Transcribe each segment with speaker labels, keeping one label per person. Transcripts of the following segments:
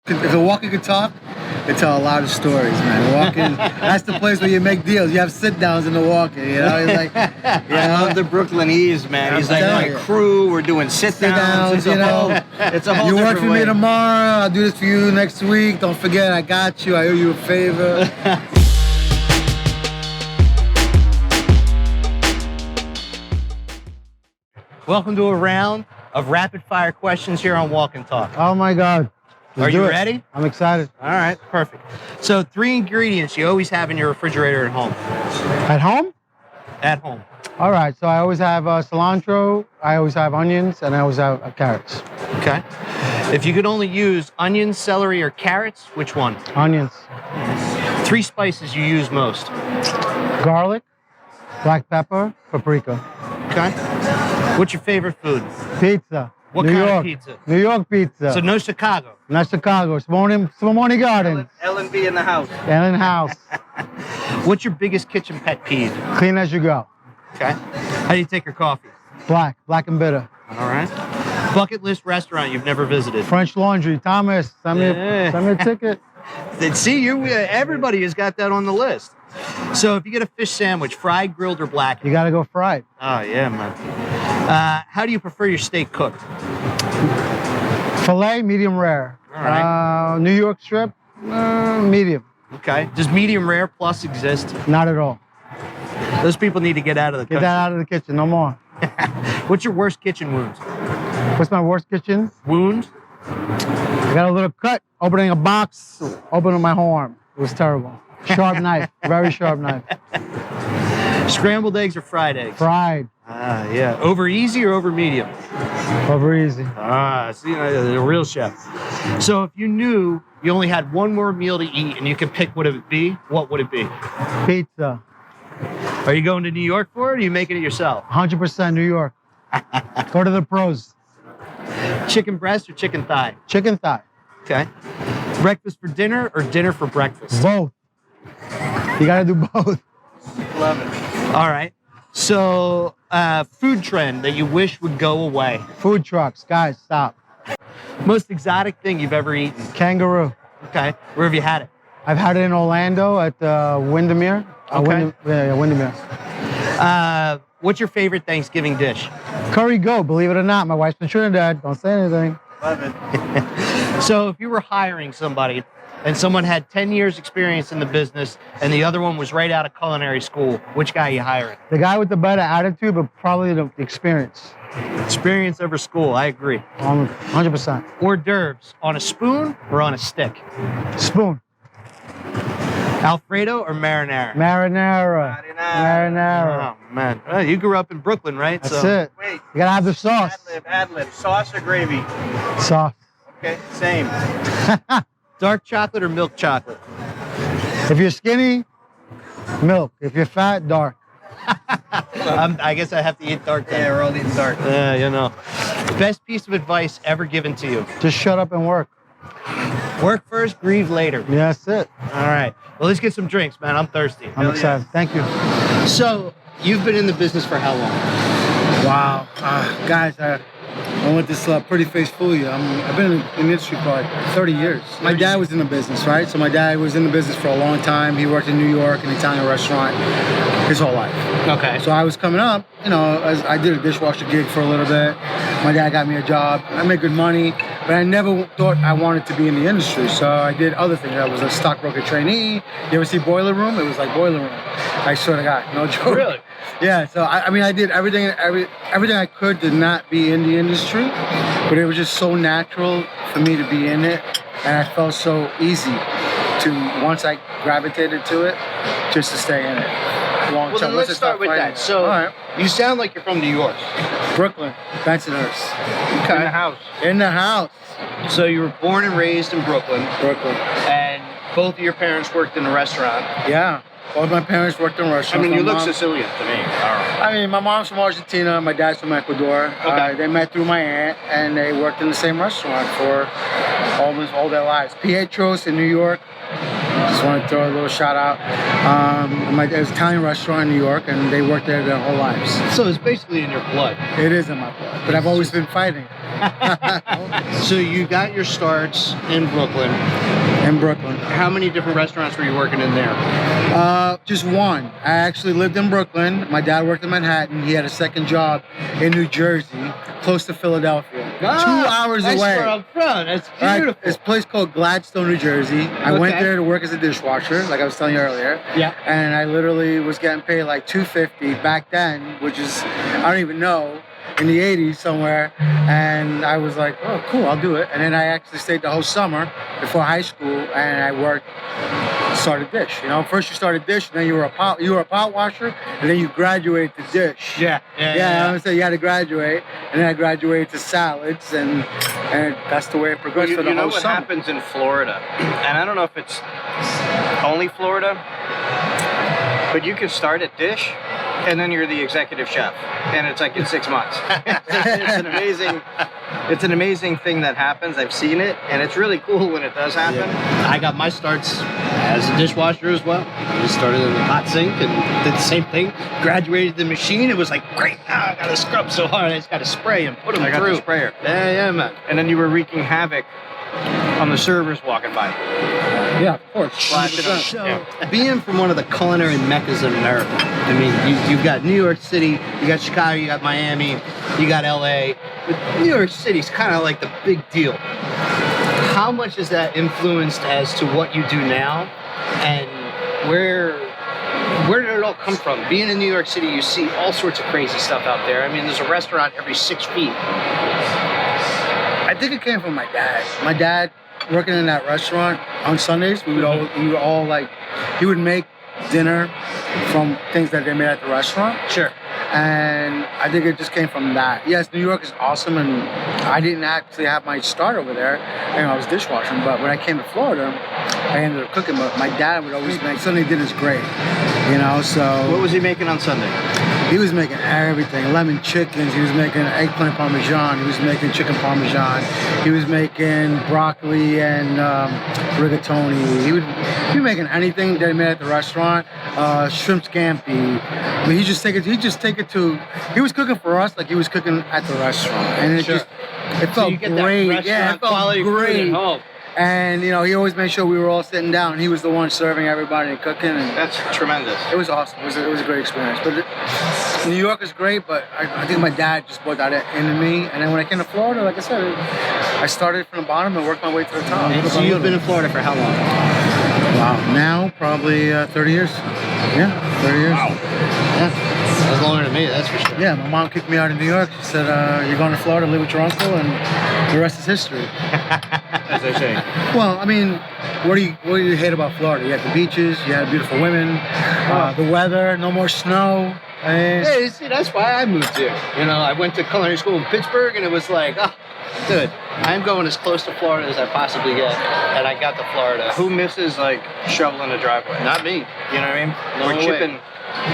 Speaker 1: If a walker could talk, they tell a lot of stories, man. Walking, that's the place where you make deals. You have sit-downs in the walking, you know? He's like,
Speaker 2: I love the Brooklynese, man. He's like, my crew, we're doing sit-downs,
Speaker 1: you know?
Speaker 2: It's a whole
Speaker 1: you
Speaker 2: different
Speaker 1: work for
Speaker 2: way.
Speaker 1: me tomorrow, I'll do this for you next week. Don't forget, I got you, I owe you a favor.
Speaker 2: Welcome to a round of rapid-fire questions here on Walk and Talk.
Speaker 1: Oh my God.
Speaker 2: Are you ready?
Speaker 1: I'm excited.
Speaker 2: All right, perfect. So 3 ingredients you always have in your refrigerator at home.
Speaker 1: At home?
Speaker 2: At home.
Speaker 1: All right, so I always have cilantro, I always have onions, and I always have carrots.
Speaker 2: Okay. If you could only use onions, celery, or carrots, which one?
Speaker 1: Onions.
Speaker 2: 3 spices you use most.
Speaker 1: Garlic, black pepper, paprika.
Speaker 2: Okay. What's your favorite food?
Speaker 1: Pizza.
Speaker 2: What
Speaker 1: New
Speaker 2: kind
Speaker 1: York.
Speaker 2: of pizza?
Speaker 1: New York pizza.
Speaker 2: So no Chicago.
Speaker 1: Not Chicago. Spumoni Gardens.
Speaker 2: L&B in the house.
Speaker 1: Ellen House.
Speaker 2: What's your biggest kitchen pet peeve?
Speaker 1: Clean as you go.
Speaker 2: Okay. How do you take your coffee?
Speaker 1: Black and bitter.
Speaker 2: All right. Bucket list restaurant you've never visited.
Speaker 1: French Laundry. Thomas, send me a ticket.
Speaker 2: See, everybody has got that on the list. So if you get a fish sandwich, fried, grilled, or blackened?
Speaker 1: You gotta go fried.
Speaker 2: Oh, yeah, man. How do you prefer your steak cooked?
Speaker 1: Filet, medium rare.
Speaker 2: All right.
Speaker 1: New York strip, medium.
Speaker 2: Okay. Does medium rare plus exist?
Speaker 1: Not at all.
Speaker 2: Those people need to get out of the
Speaker 1: Get that out of the kitchen, no more.
Speaker 2: What's your worst kitchen wound?
Speaker 1: What's my worst kitchen?
Speaker 2: Wound?
Speaker 1: I got a little cut, opening a box, opening my arm. It was terrible. Sharp knife, very sharp knife.
Speaker 2: Scrambled eggs or fried eggs?
Speaker 1: Fried.
Speaker 2: Ah, yeah. Over easy or over medium?
Speaker 1: Over easy.
Speaker 2: Ah, see, a real chef. So if you knew you only had one more meal to eat and you could pick what it would be, what would it be?
Speaker 1: Pizza.
Speaker 2: Are you going to New York for it, or are you making it yourself?
Speaker 1: 100% New York. Go to the pros.
Speaker 2: Chicken breast or chicken thigh?
Speaker 1: Chicken thigh.
Speaker 2: Okay. Breakfast for dinner or dinner for breakfast?
Speaker 1: Both. You gotta do both.
Speaker 2: Love it. All right. So, food trend that you wish would go away?
Speaker 1: Food trucks. Guys, stop.
Speaker 2: Most exotic thing you've ever eaten?
Speaker 1: Kangaroo.
Speaker 2: Okay. Where have you had it?
Speaker 1: I've had it in Orlando at Windermere.
Speaker 2: Okay.
Speaker 1: Windermere.
Speaker 2: What's your favorite Thanksgiving dish?
Speaker 1: Curry goat, believe it or not. My wife's from Trinidad. Don't say anything.
Speaker 2: Love it. So if you were hiring somebody and someone had 10 years experience in the business and the other one was right out of culinary school, which guy are you hiring?
Speaker 1: The guy with the better attitude, but probably the experience.
Speaker 2: Experience over school, I agree.
Speaker 1: 100%.
Speaker 2: Hors d'oeuvres, on a spoon or on a stick?
Speaker 1: Spoon.
Speaker 2: Alfredo or marinara?
Speaker 1: Marinara.
Speaker 2: Oh, man. Well, you grew up in Brooklyn, right?
Speaker 1: That's it.
Speaker 3: Wait.
Speaker 1: You gotta have the sauce.
Speaker 3: Ad-lib. Sauce or gravy?
Speaker 1: Sauce.
Speaker 3: Okay, same.
Speaker 2: Dark chocolate or milk chocolate?
Speaker 1: If you're skinny, milk. If you're fat, dark.
Speaker 2: I guess I have to eat dark then.
Speaker 3: Yeah, we're all eating dark.
Speaker 2: Yeah, you know. Best piece of advice ever given to you?
Speaker 1: Just shut up and work.
Speaker 2: Work first, grieve later.
Speaker 1: Yeah, that's it.
Speaker 2: All right. Well, let's get some drinks, man. I'm thirsty.
Speaker 1: I'm excited. Thank you.
Speaker 2: So, you've been in the business for how long?
Speaker 1: Wow. Guys, I won't let this pretty face fool you. I've been in the industry for like 30 years. My dad was in the business, right? So my dad was in the business for a long time. He worked in New York, an Italian restaurant, his whole life.
Speaker 2: Okay.
Speaker 1: So I was coming up, you know, I did a dishwasher gig for a little bit. My dad got me a job. I made good money, but I never thought I wanted to be in the industry. So I did other things. I was a stockbroker trainee. You ever see Boiler Room? It was like Boiler Room. I swear to God, no joke.
Speaker 2: Really?
Speaker 1: Yeah. So I mean, I did everything I could to not be in the industry, but it was just so natural for me to be in it, and I felt so easy to once I gravitated to it, just to stay in it. Long
Speaker 2: Well,
Speaker 1: term.
Speaker 2: then let's start with that. So,
Speaker 1: all right.
Speaker 2: you sound like you're from New York.
Speaker 1: Brooklyn, Bensonhurst.
Speaker 2: Okay.
Speaker 3: In the house.
Speaker 1: In the house.
Speaker 2: So you were born and raised in Brooklyn,
Speaker 1: Brooklyn.
Speaker 2: and both of your parents worked in a restaurant.
Speaker 1: Yeah. Both my parents worked in
Speaker 3: I
Speaker 1: restaurants.
Speaker 3: mean, you
Speaker 1: My
Speaker 3: look
Speaker 1: mom-
Speaker 3: Sicilian to me.
Speaker 1: I mean, my mom's from Argentina, my dad's from Ecuador.
Speaker 2: Okay.
Speaker 1: They met through my aunt, and they worked in the same restaurant for almost all their lives. Pietro's in New York, Just want to throw a little shout out. It was an Italian restaurant in New York, and they worked there their whole lives.
Speaker 2: So it's basically in your blood.
Speaker 1: It is in my blood, but I've always been fighting.
Speaker 2: So you got your starts in Brooklyn.
Speaker 1: In Brooklyn.
Speaker 2: How many different restaurants were you working in there?
Speaker 1: Just one. I actually lived in Brooklyn. My dad worked in Manhattan. He had a second job in New Jersey, close to Philadelphia. 2 hours
Speaker 2: nice
Speaker 1: away.
Speaker 2: Where I'm from. That's
Speaker 1: Right,
Speaker 2: beautiful.
Speaker 1: it's a place called Gladstone, New Jersey. I went
Speaker 2: Okay.
Speaker 1: there to work as a dishwasher, like I was telling you earlier.
Speaker 2: Yeah.
Speaker 1: And I literally was getting paid like $250 back then, which is, I don't even know, in the 80s somewhere. And I was like, oh, cool, I'll do it. And then I actually stayed the whole summer before high school, and I worked, started dish. You know, first you started dish, and then you were a pot washer, and then you graduated to dish.
Speaker 2: Yeah.
Speaker 1: Yeah, I would say you had to graduate, and then I graduated to salads, and that's the way it progressed for the
Speaker 3: You know
Speaker 1: whole
Speaker 3: what
Speaker 1: summer.
Speaker 3: happens in Florida, and I don't know if it's only Florida, but you can start at dish, and then you're the executive chef, and it's like in 6 months. It's an amazing thing that happens. I've seen it, and it's really cool when it does happen.
Speaker 2: I got my starts as a dishwasher as well. I just started in the hot sink and did the same thing. Graduated the machine. It was like, great, now I gotta scrub so hard. I just gotta spray and put them
Speaker 3: I got
Speaker 2: through.
Speaker 3: the sprayer,
Speaker 2: Yeah, man.
Speaker 3: and then you were wreaking havoc on the servers walking by.
Speaker 1: Yeah, of course.
Speaker 3: Splashing them.
Speaker 2: So, being from one of the culinary meccas in America, I mean, you've got New York City, you got Chicago, you got Miami, you got LA. But New York City's kind of like the big deal. How much is that influenced as to what you do now, and where did it all come from? Being in New York City, you see all sorts of crazy stuff out there. I mean, there's a restaurant every 6 feet.
Speaker 1: I think it came from my dad. My dad working in that restaurant on Sundays, we would all like, he would make dinner from things that they made at the restaurant.
Speaker 2: Sure.
Speaker 1: And I think it just came from that. Yes, New York is awesome, and I didn't actually have my start over there. You know, I was dishwashing, but when I came to Florida, I ended up cooking. But my dad would always make Sunday dinners great, you know. So
Speaker 3: What was he making on Sunday?
Speaker 1: he was making everything: lemon chickens. He was making eggplant parmesan. He was making chicken parmesan. He was making broccoli and rigatoni. He would be making anything that he made at the restaurant. Shrimp scampi. I mean, he just take it to. He was cooking for us like he was cooking at the restaurant, and it
Speaker 2: Sure.
Speaker 1: it felt
Speaker 2: So you get
Speaker 1: great.
Speaker 2: that
Speaker 1: Yeah,
Speaker 2: restaurant
Speaker 1: it felt
Speaker 2: quality food
Speaker 1: great.
Speaker 2: at home.
Speaker 1: And you know, he always made sure we were all sitting down. He was the one serving everybody and cooking, and
Speaker 3: That's tremendous.
Speaker 1: it was awesome. It was a great experience. But New York is great, but I think my dad just brought that into me. And then when I came to Florida, like I said, I started from the bottom and worked my way to the top.
Speaker 2: And so you've been in Florida for how long?
Speaker 1: Wow, now probably 30 years. Yeah, 30 years.
Speaker 2: Wow.
Speaker 1: Yeah.
Speaker 2: That's longer than me, that's for sure.
Speaker 1: Yeah, my mom kicked me out of New York. She said, you're going to Florida, live with your uncle, and the rest is history.
Speaker 3: As they say.
Speaker 1: Well, I mean, what do you hate about Florida? You had the beaches, you had beautiful women, the weather, no more snow. I mean,
Speaker 2: Hey, see, that's why I moved here. You know, I went to culinary school in Pittsburgh, and it was like, oh, dude, I'm going as close to Florida as I possibly get, and I got to Florida.
Speaker 3: Who misses like shoveling the driveway?
Speaker 2: Not me.
Speaker 3: You know what I mean?
Speaker 2: No
Speaker 3: or
Speaker 2: way.
Speaker 3: chipping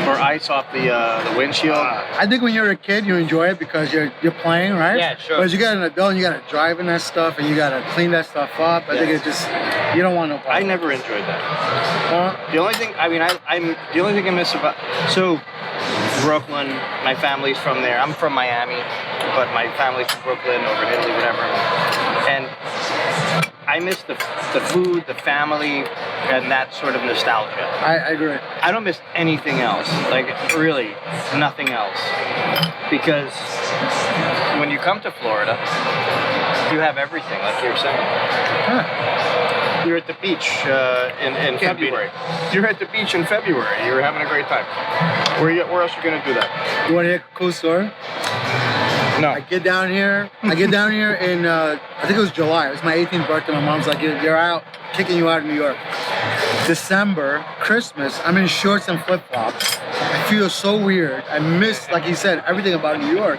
Speaker 3: or ice off the windshield.
Speaker 1: I think when you're a kid, you enjoy it because you're playing, right?
Speaker 2: Yeah, sure.
Speaker 1: But as you get an adult, you got to drive in that stuff, and you got to clean that stuff up. I think
Speaker 3: Yeah.
Speaker 1: it just, you don't want no
Speaker 3: I
Speaker 1: problem.
Speaker 3: never enjoyed that.
Speaker 1: Uh,
Speaker 3: The only thing, I'm the only thing I miss about Brooklyn. My family's from there. I'm from Miami, but my family's from Brooklyn, over in Italy, whatever. And I miss the food, the family, and that sort of nostalgia.
Speaker 1: I agree.
Speaker 3: I don't miss anything else. Like really, nothing else. Because when you come to Florida, you have everything, like you're saying.
Speaker 1: Huh.
Speaker 3: You're at the beach in February. You're at the beach in February. You were having a great time. Where else are you gonna do that?
Speaker 1: You want to hear a cool story?
Speaker 3: No.
Speaker 1: I get down here in, I think it was July. It was my 18th birthday. My mom's like, you're out, kicking you out of New York. December, Christmas, I'm in shorts and flip-flops. I feel so weird. I miss, like he said, everything about New York.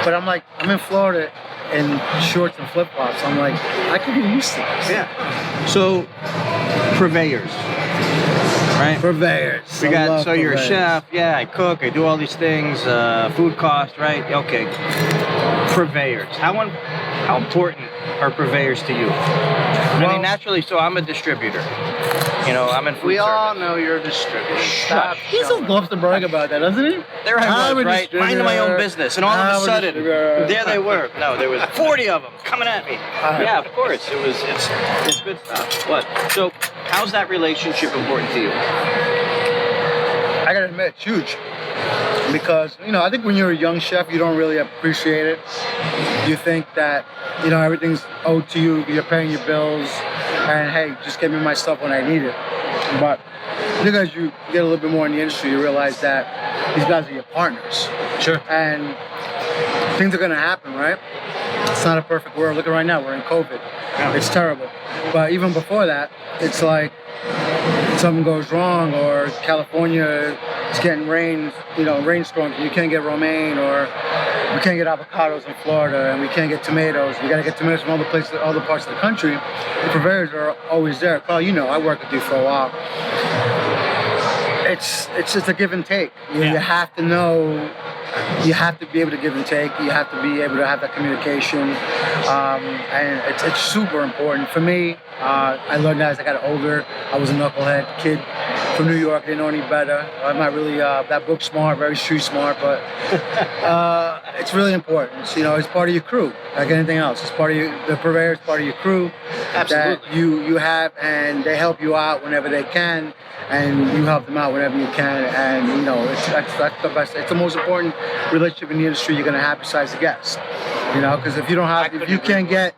Speaker 1: But I'm like, I'm in Florida in shorts and flip-flops. I'm like, I could get used to this.
Speaker 3: Yeah. So, purveyors, right?
Speaker 1: Purveyors.
Speaker 3: We
Speaker 1: I
Speaker 3: got,
Speaker 1: love
Speaker 3: so you're a
Speaker 1: purveyors.
Speaker 3: chef, yeah, I cook, I do all these things, food cost, right? Okay. Purveyors. How important are purveyors to you? I
Speaker 1: Well-
Speaker 3: mean, naturally, so I'm a distributor. You know, I'm in food
Speaker 2: We
Speaker 3: service.
Speaker 2: all know you're a distributor. Stop.
Speaker 1: He just loves to brag about that, doesn't he?
Speaker 3: There I
Speaker 1: I'm
Speaker 3: was,
Speaker 1: a
Speaker 3: right? Minding my own
Speaker 1: distributor.
Speaker 3: business, and all of
Speaker 1: I'm
Speaker 3: a
Speaker 1: a
Speaker 3: sudden,
Speaker 1: distributor.
Speaker 3: there they were. No, there was 40 of them coming at me. Yeah, of course, it's good stuff. What? So, how's that relationship important to you?
Speaker 1: I gotta admit, it's huge. Because, you know, I think when you're a young chef, you don't really appreciate it. You think that, you know, everything's owed to you, you're paying your bills, and hey, just give me my stuff when I need it. But I think as you get a little bit more in the industry, you realize that these guys are your partners.
Speaker 3: Sure.
Speaker 1: And things are gonna happen, right? It's not a perfect world. Look at right now, we're in COVID. It's terrible. But even before that, it's like something goes wrong, or California is getting rain, you know, rainstorms, and you can't get romaine, or we can't get avocados in Florida, and we can't get tomatoes. We gotta get tomatoes from all the places, all the parts of the country. The purveyors are always there. Carl, you know, I worked with you for a while. It's just a give and take. You have to know. You have to be able to give and take. You have to be able to have that communication, and it's super important for me. I learned that as I got older. I was a knucklehead kid from New York. Didn't know any better. I'm not really that book smart, very street smart, but it's really important. It's, you know, it's part of your crew, like anything else. It's part of the purveyor is part of your crew.
Speaker 3: Absolutely.
Speaker 1: That you have, and they help you out whenever they can, and you help them out whenever you can. And you know, that's the best. It's the most important relationship in the industry you're gonna have besides the guest. You know, because if you don't have, if you can't get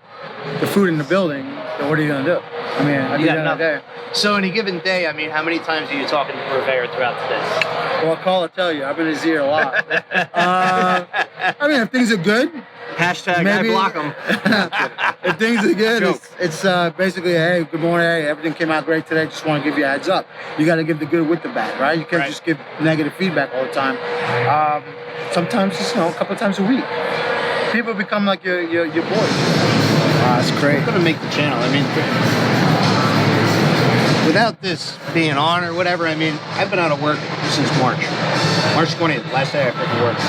Speaker 1: the food in the building, then what are you gonna do? I mean, at the end of the day.
Speaker 2: So in a given day, I mean, how many times are you talking to purveyor throughout the day?
Speaker 1: Well, Carl will tell you, I've been in his ear a lot. I mean, if things are good,
Speaker 3: Hashtag
Speaker 1: maybe,
Speaker 3: I block them.
Speaker 1: if things are good,
Speaker 3: Joke.
Speaker 1: it's basically, hey, good morning, hey, everything came out great today, just want to give you a heads up. You got to give the good with the bad, right? You can't
Speaker 3: Right.
Speaker 1: just give negative feedback all the time. Sometimes, just, you know, a couple of times a week. People become like your boys. That's great.
Speaker 2: I'm gonna make the channel. I mean, without this being on or whatever, I mean, I've been out of work since March 20th, last day I freaking worked.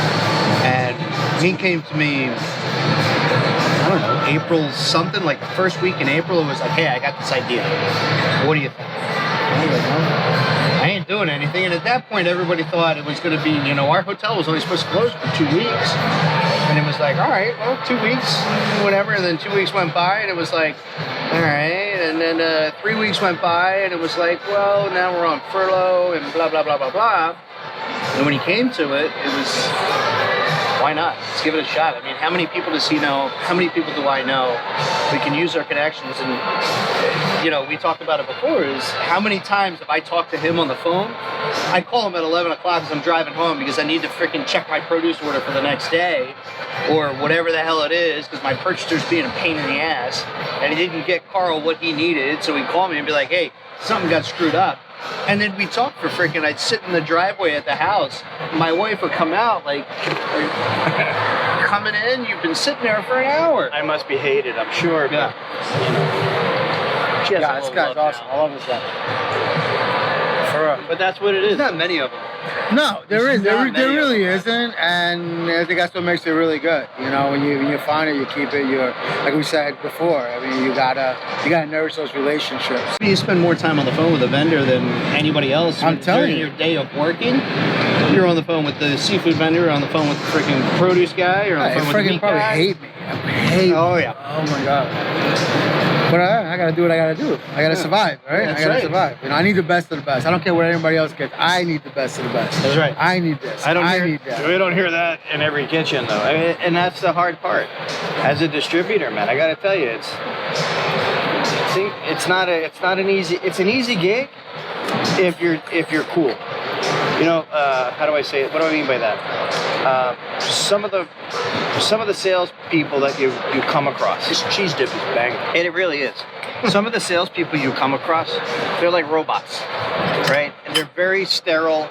Speaker 2: And he came to me, I don't know, April something, like the first week in April. It was like, hey, I got this idea. What do you think? I was like, well, I ain't doing anything. And at that point, everybody thought it was going to be, you know, our hotel was only supposed to close for 2 weeks. And it was like, all right, well, 2 weeks, whatever. And then 2 weeks went by, and it was like, all right. And then 3 weeks went by, and it was like, well, now we're on furlough and blah, blah, blah, blah, blah. And when he came to it, it was, why not? Let's give it a shot. I mean, how many people does he know? How many people do I know? We can use our connections. And, you know, we talked about it before, is how many times have I talked to him on the phone? I call him at 11 o'clock as I'm driving home because I need to freaking check my produce order for the next day or whatever the hell it is, because my purchaser's being a pain in the ass and he didn't get Carl what he needed. So he'd call me and be like, hey, something got screwed up. And then we talk for freaking, I'd sit in the driveway at the house. My wife would come out like, are you coming in? You've been sitting there for an hour.
Speaker 3: I must be hated, I'm sure. But, you know, she has a
Speaker 1: Yeah, this
Speaker 3: little
Speaker 1: guy's
Speaker 3: love
Speaker 1: awesome.
Speaker 3: now.
Speaker 1: I love this guy. For real.
Speaker 3: But that's what it is.
Speaker 2: There's not many of them.
Speaker 1: No, there
Speaker 2: There's
Speaker 1: is.
Speaker 2: not
Speaker 1: There
Speaker 2: many of
Speaker 1: really
Speaker 2: them.
Speaker 1: isn't, and I think that's what makes it really good. You know, when you find it, you keep it. You're, like we said before. I mean, you gotta nourish those relationships.
Speaker 2: You spend more time on the phone with a vendor than anybody else.
Speaker 1: I'm telling
Speaker 2: During
Speaker 1: you.
Speaker 2: your day of working, you're on the phone with the seafood vendor, you're on the phone with the freaking produce guy, you're on the
Speaker 1: They
Speaker 2: phone with the
Speaker 1: freaking
Speaker 2: meat
Speaker 1: probably
Speaker 2: guy.
Speaker 1: hate me. Hate.
Speaker 2: Oh,
Speaker 1: me.
Speaker 2: yeah.
Speaker 1: Oh my god. But I gotta do what I gotta do. I gotta survive, right?
Speaker 2: That's
Speaker 1: I gotta
Speaker 2: right.
Speaker 1: survive. You know, I need the best of the best. I don't care what anybody else gets. I need the best of the best.
Speaker 2: That's right.
Speaker 1: I need this.
Speaker 3: I don't hear,
Speaker 1: need that.
Speaker 3: we don't hear that in every kitchen though. I mean, and that's the hard part. As a distributor, man, I gotta tell you, it's not an easy gig if you're cool. You know, how do I say it? What do I mean by that? Some of the salespeople that you come across.
Speaker 2: This cheese dip is banging.
Speaker 3: And it really is. Some of the salespeople you come across, they're like robots, right? And they're very sterile.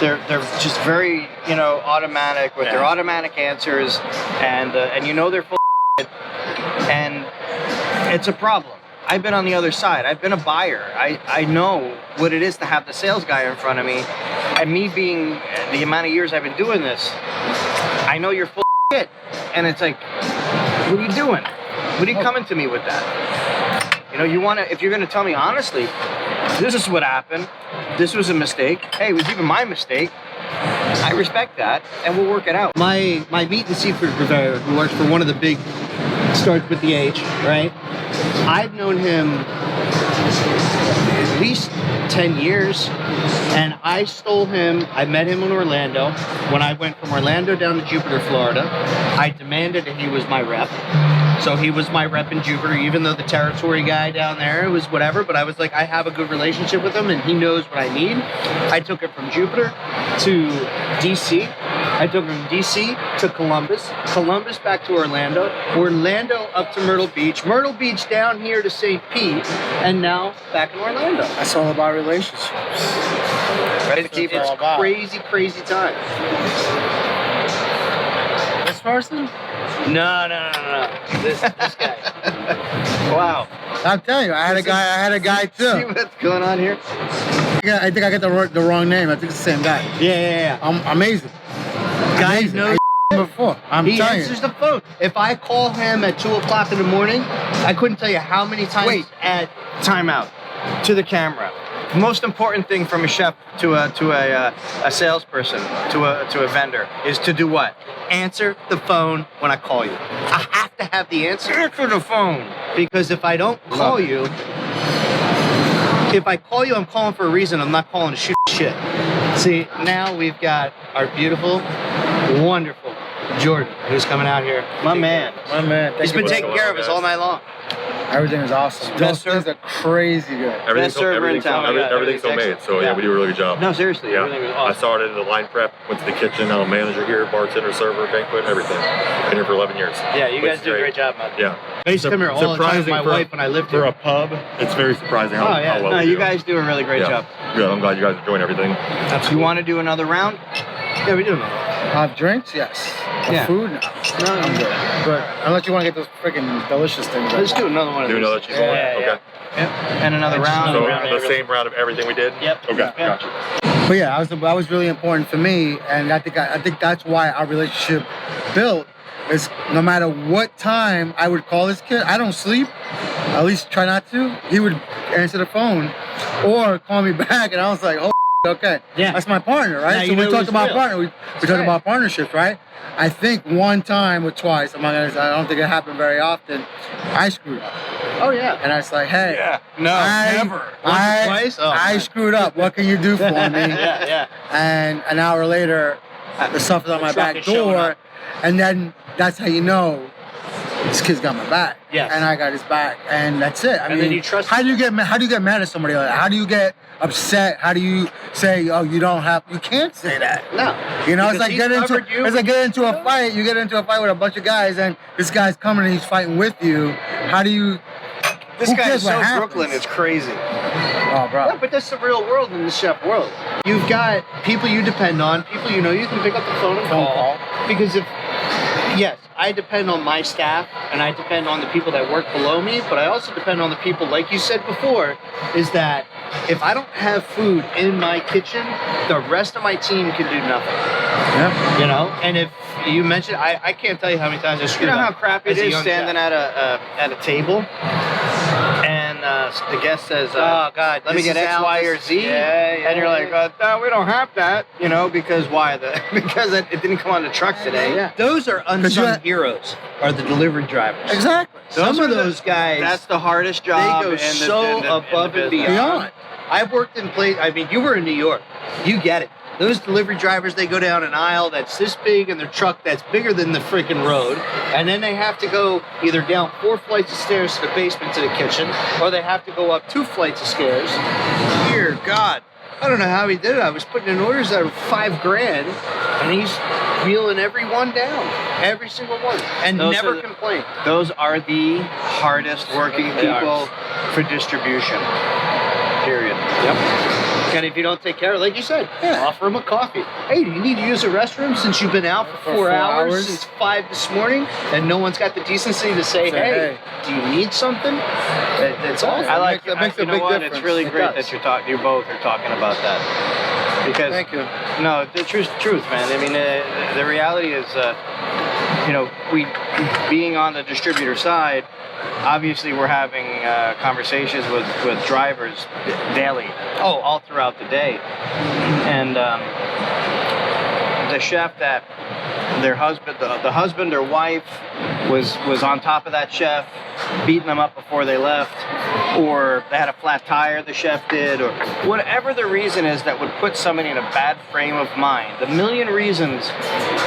Speaker 3: They're just very, you know, automatic with their automatic answers, and you know they're full of shit, and it's a problem. I've been on the other side. I've been a buyer. I know what it is to have the sales guy in front of me, and me being the amount of years I've been doing this, I know you're full of shit, and it's like, what are you doing? What are you coming to me with that? You know, you want to, if you're going to tell me honestly, this is what happened. This was a mistake. Hey, it was even my mistake. I respect that, and we'll work it out.
Speaker 2: My meat and seafood purveyor, who works for one of the big, starts with the H, right? I've known him at least 10 years, and I stole him. I met him in Orlando. When I went from Orlando down to Jupiter, Florida, I demanded that he was my rep. So he was my rep in Jupiter, even though the territory guy down there was whatever, but I was like, I have a good relationship with him and he knows what I need. I took it from Jupiter to DC. I took it from DC to Columbus, Columbus back to Orlando, Orlando up to Myrtle Beach down here to St. Pete, and now back in Orlando.
Speaker 1: That's all about relationships.
Speaker 2: It's crazy, crazy time.
Speaker 1: This person?
Speaker 2: No. This guy.
Speaker 3: Wow.
Speaker 1: I'm telling you, I had a guy
Speaker 3: See
Speaker 1: too.
Speaker 3: what's going on here?
Speaker 1: Yeah, I think I got the wrong name. I think it's the same guy.
Speaker 2: Yeah.
Speaker 1: I'm amazing.
Speaker 2: Guys know
Speaker 1: Before.
Speaker 2: he
Speaker 1: telling
Speaker 2: answers
Speaker 1: you.
Speaker 2: the phone. If I call him at 2 o'clock in the morning, I couldn't tell you how many times.
Speaker 3: Wait, time out. To the camera. Most important thing from a chef to a salesperson to a vendor is to do what?
Speaker 2: Answer the phone when I call you. I have to have the answer.
Speaker 3: Answer the phone.
Speaker 2: Because if I don't call you, I'm calling for a reason. I'm not calling to shoot shit. See, now we've got our beautiful, wonderful Jordan, who's coming out here.
Speaker 3: My man.
Speaker 2: He's been taking care of us all night long.
Speaker 1: Everything is awesome. Those things are crazy good.
Speaker 3: Best server in town.
Speaker 4: Everything's homemade, so yeah, we do a really good job.
Speaker 3: No, seriously,
Speaker 4: Yeah.
Speaker 3: everything was
Speaker 4: I
Speaker 3: awesome.
Speaker 4: started in the line prep, went to the kitchen, now I'm a manager here, bartender, server, banquet, everything. Been here for 11 years.
Speaker 3: Yeah, you
Speaker 4: Which
Speaker 3: guys
Speaker 4: is
Speaker 3: do a great job, man.
Speaker 4: Yeah.
Speaker 2: I used to come here all the time with my wife when I lived
Speaker 4: For
Speaker 2: here.
Speaker 4: a pub, it's very surprising how,
Speaker 3: Oh yeah,
Speaker 4: how well
Speaker 3: no,
Speaker 4: we
Speaker 3: you
Speaker 4: do.
Speaker 3: guys do a really great job.
Speaker 4: Good, I'm glad you guys are enjoying everything.
Speaker 3: You want to do another round?
Speaker 2: Yeah, we do.
Speaker 1: Drinks, yes.
Speaker 3: Yeah.
Speaker 1: Food, no. I'm good. But unless you want to get those freaking delicious things.
Speaker 2: Let's do another one of
Speaker 4: Do
Speaker 2: these.
Speaker 4: another cheese roll?
Speaker 3: Yeah.
Speaker 4: Okay.
Speaker 3: And another round.
Speaker 4: So
Speaker 3: and
Speaker 4: the same round of everything we did?
Speaker 3: Yep.
Speaker 4: Okay,
Speaker 3: Yeah.
Speaker 4: gotcha.
Speaker 1: But yeah, that was really important for me, and I think that's why our relationship built. Is no matter what time I would call this kid, I don't sleep. At least try not to. He would answer the phone, or call me back, and I was like, oh, okay,
Speaker 2: Yeah.
Speaker 1: that's my partner, right?
Speaker 2: Now
Speaker 1: So
Speaker 2: you
Speaker 1: we
Speaker 2: know it
Speaker 1: talked
Speaker 2: was
Speaker 1: about
Speaker 2: real.
Speaker 1: partner. We talked about partnerships, right? I think one time or twice. I don't think it happened very often. I screwed up,
Speaker 2: Oh, yeah.
Speaker 1: and I was like, hey.
Speaker 3: No, never.
Speaker 1: I,
Speaker 2: twice? Oh,
Speaker 1: I
Speaker 2: man.
Speaker 1: screwed up. What can you do for me?
Speaker 3: Yeah.
Speaker 1: And an hour later, the stuff is on my
Speaker 2: truck
Speaker 1: back
Speaker 2: is showing
Speaker 1: door,
Speaker 2: up.
Speaker 1: and then that's how you know this kid's got my back.
Speaker 2: Yes.
Speaker 1: And I got his back, and that's it. I
Speaker 2: And
Speaker 1: mean,
Speaker 2: then you trust
Speaker 1: how do you get mad at somebody like that? How do you get upset? How do you say, oh, you can't say that.
Speaker 2: No.
Speaker 1: You know,
Speaker 2: Because he's covered you.
Speaker 1: it's like get into a fight. You get into a fight with a bunch of guys, and this guy's coming and he's fighting with you. How do you?
Speaker 3: This
Speaker 1: who
Speaker 3: guy
Speaker 1: cares
Speaker 3: is
Speaker 1: what
Speaker 3: so
Speaker 1: happens?
Speaker 3: Brooklyn. It's crazy.
Speaker 1: Oh, bro.
Speaker 2: Yeah, but that's the real world in the chef world. You've got people you depend on, people you know you can pick up the phone and call. Because yes, I depend on my staff and I depend on the people that work below me, but I also depend on the people, like you said before, is that if I don't have food in my kitchen, the rest of my team can do nothing.
Speaker 1: Yeah.
Speaker 2: You know? And if you mentioned, I can't tell you how many times I
Speaker 3: You
Speaker 2: screwed
Speaker 3: know
Speaker 2: up
Speaker 3: how crappy it
Speaker 2: as a
Speaker 3: is
Speaker 2: young
Speaker 3: standing
Speaker 2: chef.
Speaker 3: at a table, and the guest says,
Speaker 2: Oh, God,
Speaker 3: "Let me
Speaker 2: this
Speaker 3: get
Speaker 2: is
Speaker 3: X,
Speaker 2: how
Speaker 3: Y,
Speaker 2: this-
Speaker 3: or Z,"
Speaker 2: Yeah,
Speaker 3: and you're like,
Speaker 2: yeah.
Speaker 3: "No, we don't have that," you know, because why? Because it didn't come on the truck today.
Speaker 2: Yeah. Those are unsung
Speaker 1: you're-
Speaker 2: heroes, are the delivery drivers.
Speaker 1: Exactly.
Speaker 2: Some of those guys,
Speaker 3: That's the hardest job.
Speaker 2: they go
Speaker 3: in the-
Speaker 2: so
Speaker 3: in the
Speaker 2: above and
Speaker 3: business.
Speaker 2: beyond. I've worked in places, I mean, you were in New York. You get it. Those delivery drivers, they go down an aisle that's this big and their truck that's bigger than the freaking road. And then they have to go either down 4 flights of stairs to the basement to the kitchen, or they have to go up 2 flights of stairs. Dear God. I don't know how he did it. I was putting in orders that were $5,000, and he's wheeling every one down. Every single one. And
Speaker 3: Those
Speaker 2: never
Speaker 3: are the-
Speaker 2: complained.
Speaker 3: Those are the hardest working
Speaker 2: They are.
Speaker 3: people for distribution. Period.
Speaker 2: Yep. And if you don't take care of it, like you said, offer them a coffee. Hey, do you need to use the restroom since you've been out for 4 hours since 5 this morning and no one's got the decency to say, hey, do you need something? That's all.
Speaker 3: I like
Speaker 1: That makes a
Speaker 3: you know
Speaker 1: big
Speaker 3: what?
Speaker 1: difference.
Speaker 3: It's really
Speaker 1: It
Speaker 3: great
Speaker 1: does.
Speaker 3: that you both are talking about that. Because
Speaker 1: Thank you.
Speaker 3: no, the truth, man. I mean, the reality is you know, we being on the distributor side, obviously we're having conversations with drivers daily. All throughout the day, and the chef that their husband, the husband or wife was on top of that chef, beating them up before they left, or they had a flat tire, the chef did, or whatever the reason is that would put somebody in a bad frame of mind. The million reasons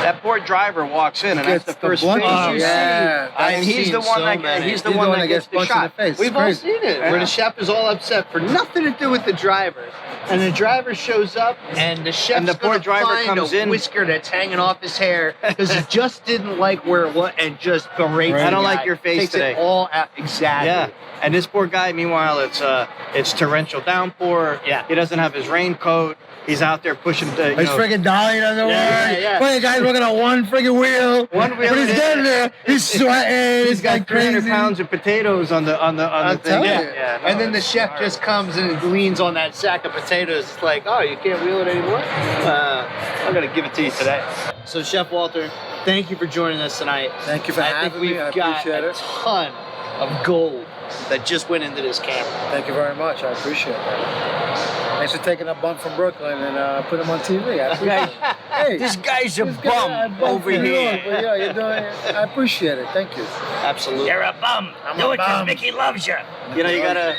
Speaker 3: that poor driver walks in, and that's the first face you see. And he's the one that gets the shot.
Speaker 2: We've all seen it, where the chef is all upset for nothing to do with the driver, and the driver shows up, and the chef's
Speaker 3: and the poor driver
Speaker 2: find
Speaker 3: comes
Speaker 2: a
Speaker 3: in,
Speaker 2: whisker that's hanging off his hair because he just didn't like where it was, and just berates.
Speaker 3: I don't
Speaker 2: the
Speaker 3: like
Speaker 2: guy.
Speaker 3: your face
Speaker 2: Takes
Speaker 3: today.
Speaker 2: It all out. Exactly.
Speaker 3: Yeah. And this poor guy, meanwhile, it's torrential downpour.
Speaker 2: Yeah.
Speaker 3: He doesn't have his raincoat. He's out there pushing the.
Speaker 1: His friggin' dolly doesn't work.
Speaker 2: Yeah.
Speaker 1: Fucking guy's working on one friggin' wheel.
Speaker 3: One wheel.
Speaker 1: But he's getting there. He's sweating.
Speaker 3: He's got
Speaker 1: like
Speaker 3: 300
Speaker 1: crazy.
Speaker 3: pounds of potatoes on the thing.
Speaker 1: tell you.
Speaker 3: Yeah. No,
Speaker 2: And then the
Speaker 3: it's
Speaker 2: chef
Speaker 3: hard.
Speaker 2: just comes and leans on that sack of potatoes. It's like, oh, you can't wheel it anymore?
Speaker 3: I'm gonna give it to you today.
Speaker 2: So, Chef Walter, thank you for joining us tonight.
Speaker 1: Thank you for
Speaker 2: I
Speaker 1: having
Speaker 2: think
Speaker 1: me.
Speaker 2: we've
Speaker 1: I
Speaker 2: got
Speaker 1: appreciate
Speaker 2: a
Speaker 1: it.
Speaker 2: ton of gold that just went into this camera.
Speaker 1: Thank you very much. I appreciate that. Thanks for taking a bum from Brooklyn and put him on TV. I appreciate it. Hey,
Speaker 3: This guy's a
Speaker 1: this guy,
Speaker 3: bum over
Speaker 1: from New
Speaker 3: here.
Speaker 1: York, but yeah, you're doing it. I appreciate it. Thank you.
Speaker 2: Absolutely.
Speaker 3: You're a bum.
Speaker 1: I'm
Speaker 3: Do
Speaker 1: a
Speaker 3: it 'cause
Speaker 1: bum.
Speaker 3: Mickey loves you. You know, you gotta.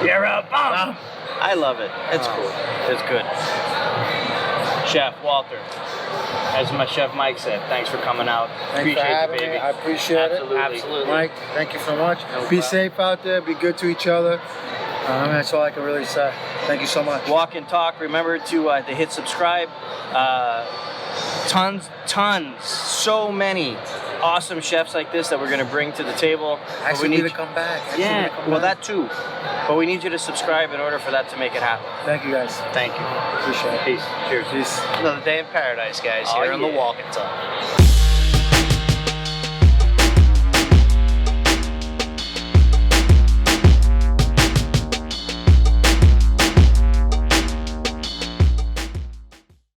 Speaker 3: You're a bum. I love it. It's cool. It's good. Chef Walter, as my chef Mike said, thanks for coming out.
Speaker 1: Thanks
Speaker 3: Appreciate
Speaker 1: for
Speaker 3: you,
Speaker 1: having
Speaker 3: baby.
Speaker 1: me. I appreciate
Speaker 3: Absolutely.
Speaker 1: it.
Speaker 2: Absolutely.
Speaker 1: Mike, thank you so much.
Speaker 3: No
Speaker 1: Be
Speaker 3: problem.
Speaker 1: safe out there. Be good to each other. That's all I can really say. Thank you so much.
Speaker 3: Walk and talk. Remember to hit subscribe. Tons, so many awesome chefs like this that we're gonna bring to the table. But
Speaker 1: Ask
Speaker 3: we
Speaker 1: me
Speaker 3: need
Speaker 1: to come back. Ask me
Speaker 3: yeah,
Speaker 1: to come
Speaker 3: well
Speaker 1: back.
Speaker 3: that too. But we need you to subscribe in order for that to make it happen.
Speaker 1: Thank you guys.
Speaker 3: Thank you.
Speaker 1: Appreciate it.
Speaker 3: Peace. Cheers.
Speaker 1: Peace.
Speaker 2: Another day in paradise, guys,
Speaker 3: Oh,
Speaker 2: here on the
Speaker 3: yeah.
Speaker 2: Walk and Talk.